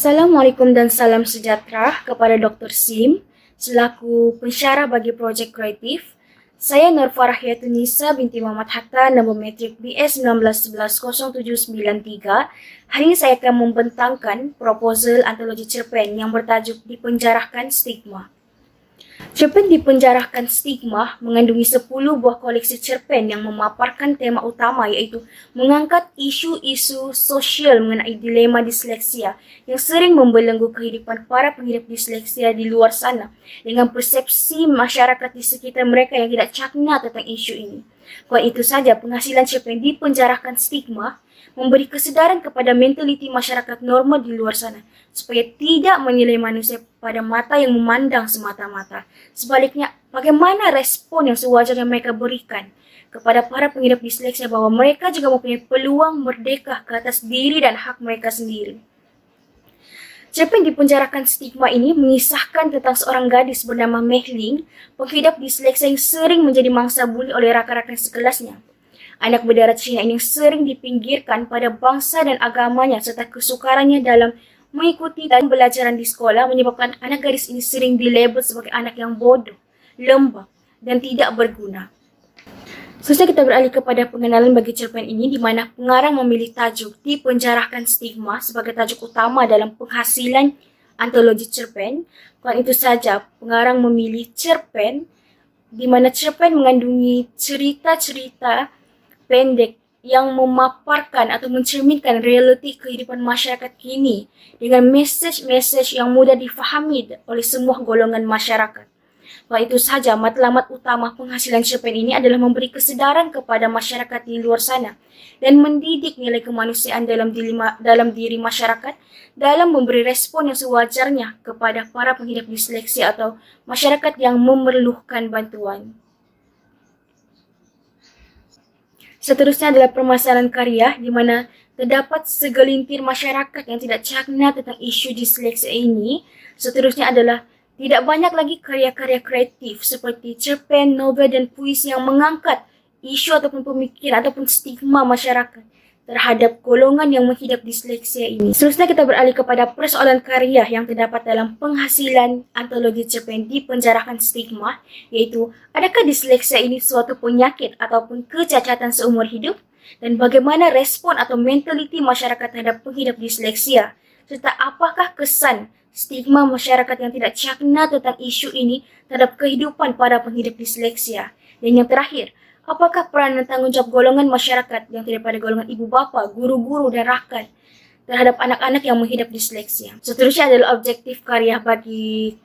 Assalamualaikum dan salam sejahtera kepada Dr. Sim selaku pensyarah bagi projek kreatif. Saya Nur Farahiyatun-Nisa binti Muhammad Hatta, nombor metrik BS 19110793. Hari ini saya akan membentangkan proposal antologi cerpen yang bertajuk Dipenjarahkan Stigma. Cerpen Dipenjarahkan Stigma mengandungi 10 buah koleksi cerpen yang memaparkan tema utama iaitu mengangkat isu-isu sosial mengenai dilema disleksia yang sering membelenggu kehidupan para pengidap disleksia di luar sana dengan persepsi masyarakat di sekitar mereka yang tidak cakna tentang isu ini. Bukan itu saja, penghasilan cerpen Dipenjarahkan Stigma memberi kesedaran kepada mentaliti masyarakat normal di luar sana supaya tidak menilai manusia pada mata yang memandang semata-mata. Sebaliknya, bagaimana respon yang sewajarnya mereka berikan kepada para pengidap disleksia bahwa mereka juga mempunyai peluang merdeka ke atas diri dan hak mereka sendiri. Cerpen Dipenjarahkan Stigma ini mengisahkan tentang seorang gadis bernama Mehling, pengidap disleksia yang sering menjadi mangsa buli oleh rakan-rakan sekelasnya. Anak berdarah Cina ini sering dipinggirkan pada bangsa dan agamanya serta kesukarannya dalam mengikuti dan pembelajaran di sekolah menyebabkan anak gadis ini sering dilabel sebagai anak yang bodoh, lembab dan tidak berguna. Seterusnya kita beralih kepada pengenalan bagi cerpen ini di mana pengarang memilih tajuk Dipenjarahkan Stigma sebagai tajuk utama dalam penghasilan antologi cerpen. Bukan itu saja, pengarang memilih cerpen di mana cerpen mengandungi cerita-cerita pendek yang memaparkan atau mencerminkan realiti kehidupan masyarakat kini dengan mesej-mesej yang mudah difahami oleh semua golongan masyarakat. Bukan itu saja, matlamat utama penghasilan cerpen ini adalah memberi kesedaran kepada masyarakat di luar sana dan mendidik nilai kemanusiaan dalam diri masyarakat dalam memberi respon yang sewajarnya kepada para pengidap disleksia atau masyarakat yang memerlukan bantuan. Seterusnya adalah permasalahan karya di mana terdapat segelintir masyarakat yang tidak cakna tentang isu disleksia ini. Seterusnya adalah tidak banyak lagi karya-karya kreatif seperti cerpen, novel dan puisi yang mengangkat isu ataupun pemikiran ataupun stigma masyarakat terhadap golongan yang mengidap disleksia ini. Seterusnya kita beralih kepada persoalan karya yang terdapat dalam penghasilan antologi cerpen Dipenjarahkan Stigma, yaitu adakah disleksia ini suatu penyakit ataupun kecacatan seumur hidup dan bagaimana respon atau mentaliti masyarakat terhadap pengidap disleksia serta apakah kesan stigma masyarakat yang tidak cakna tentang isu ini terhadap kehidupan para pengidap disleksia. Dan yang terakhir, apakah peran dan tanggung jawab golongan masyarakat yang daripada golongan ibu bapa, guru-guru dan rakan terhadap anak-anak yang mengidap disleksia. Seterusnya adalah objektif karya bagi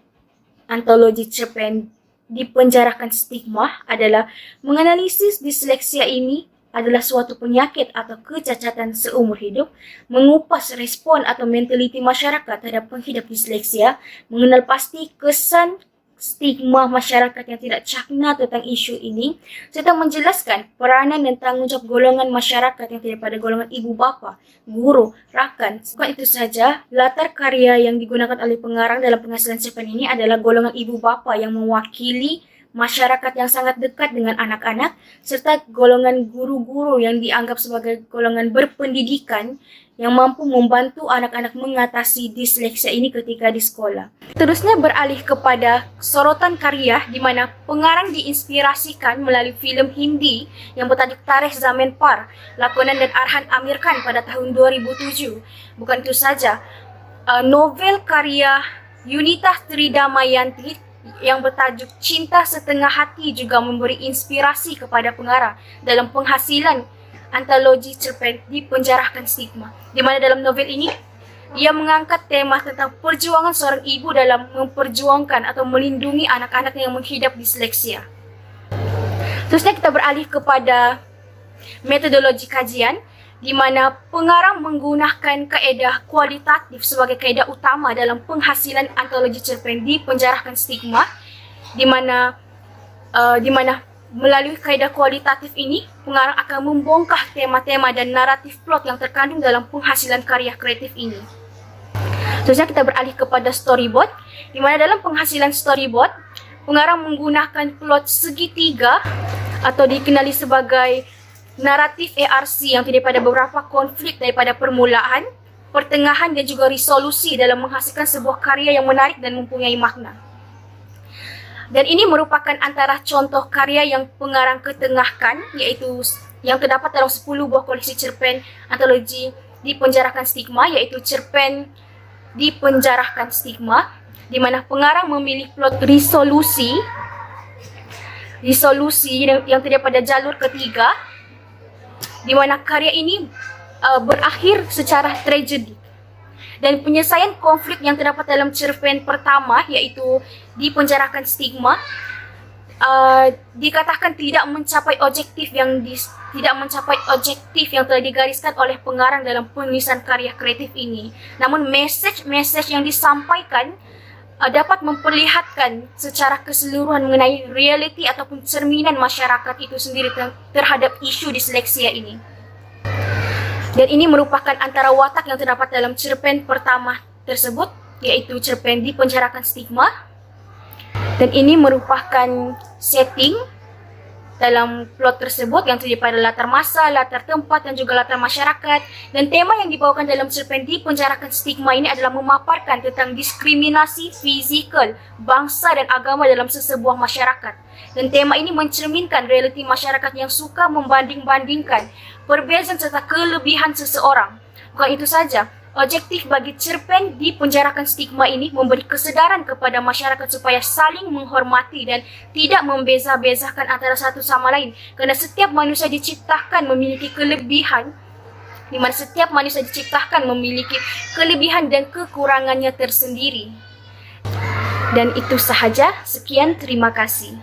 antologi cerpen Dipenjarahkan Stigma adalah menganalisis disleksia ini adalah suatu penyakit atau kecacatan seumur hidup, mengupas respon atau mentaliti masyarakat terhadap pengidap disleksia, mengenal pasti kesan stigma masyarakat yang tidak cakna tentang isu ini, serta menjelaskan peranan dan tanggung jawab golongan masyarakat yang daripada golongan ibu bapa, guru, rakan. Bukan itu saja, latar karya yang digunakan oleh pengarang dalam penghasilan cerpen ini adalah golongan ibu bapa yang mewakili masyarakat yang sangat dekat dengan anak-anak, serta golongan guru-guru yang dianggap sebagai golongan berpendidikan yang mampu membantu anak-anak mengatasi disleksia ini ketika di sekolah. Terusnya beralih kepada sorotan karya di mana pengarang diinspirasikan melalui filem Hindi yang bertajuk Tarikh Zaman Par, lakonan dan arahan Amir Khan pada tahun 2007. Bukan itu saja, novel karya Yunita Tridamayanti yang bertajuk Cinta Setengah Hati juga memberi inspirasi kepada pengarang dalam penghasilan antologi cerpen Dipenjarahkan Stigma, di mana dalam novel ini ia mengangkat tema tentang perjuangan seorang ibu dalam memperjuangkan atau melindungi anak-anak yang menghidap disleksia. Terusnya kita beralih kepada metodologi kajian, di mana pengarang menggunakan kaedah kualitatif sebagai kaedah utama dalam penghasilan antologi cerpen Dipenjarahkan Stigma, di mana melalui kaedah kualitatif ini, pengarang akan membongkar tema-tema dan naratif plot yang terkandung dalam penghasilan karya kreatif ini. Seterusnya kita beralih kepada storyboard, di mana dalam penghasilan storyboard, pengarang menggunakan plot segitiga atau dikenali sebagai naratif ARC yang terdiri pada beberapa konflik daripada permulaan, pertengahan dan juga resolusi dalam menghasilkan sebuah karya yang menarik dan mempunyai makna. Dan ini merupakan antara contoh karya yang pengarang ketengahkan, iaitu yang terdapat dalam 10 buah koleksi cerpen antologi Dipenjarakan Stigma, iaitu cerpen Dipenjarakan Stigma, di mana pengarang memilih plot resolusi yang terdapat pada jalur ketiga, di mana karya ini berakhir secara tragedi. Dan penyelesaian konflik yang terdapat dalam cerpen pertama, iaitu Dipenjarakan Stigma, dikatakan tidak mencapai objektif yang telah digariskan oleh pengarang dalam penulisan karya kreatif ini. Namun message yang disampaikan dapat memperlihatkan secara keseluruhan mengenai realiti ataupun cerminan masyarakat itu sendiri terhadap isu disleksia ini. Dan ini merupakan antara watak yang terdapat dalam cerpen pertama tersebut, yaitu cerpen Dipenjarakan Stigma. Dan ini merupakan setting dalam plot tersebut yang terdiri pada latar masa, latar tempat dan juga latar masyarakat. Dan tema yang dibawakan dalam cerpen Dipenjarakan Stigma ini adalah memaparkan tentang diskriminasi fizikal, bangsa dan agama dalam sesebuah masyarakat. Dan tema ini mencerminkan realiti masyarakat yang suka membanding-bandingkan perbezaan serta kelebihan seseorang. Bukan itu saja, objektif bagi cerpen Dipenjarakan Stigma ini memberi kesedaran kepada masyarakat supaya saling menghormati dan tidak membeza-bezakan antara satu sama lain. Kerana setiap manusia diciptakan memiliki kelebihan, di mana setiap manusia diciptakan memiliki kelebihan dan kekurangannya tersendiri. Dan itu sahaja. Sekian, terima kasih.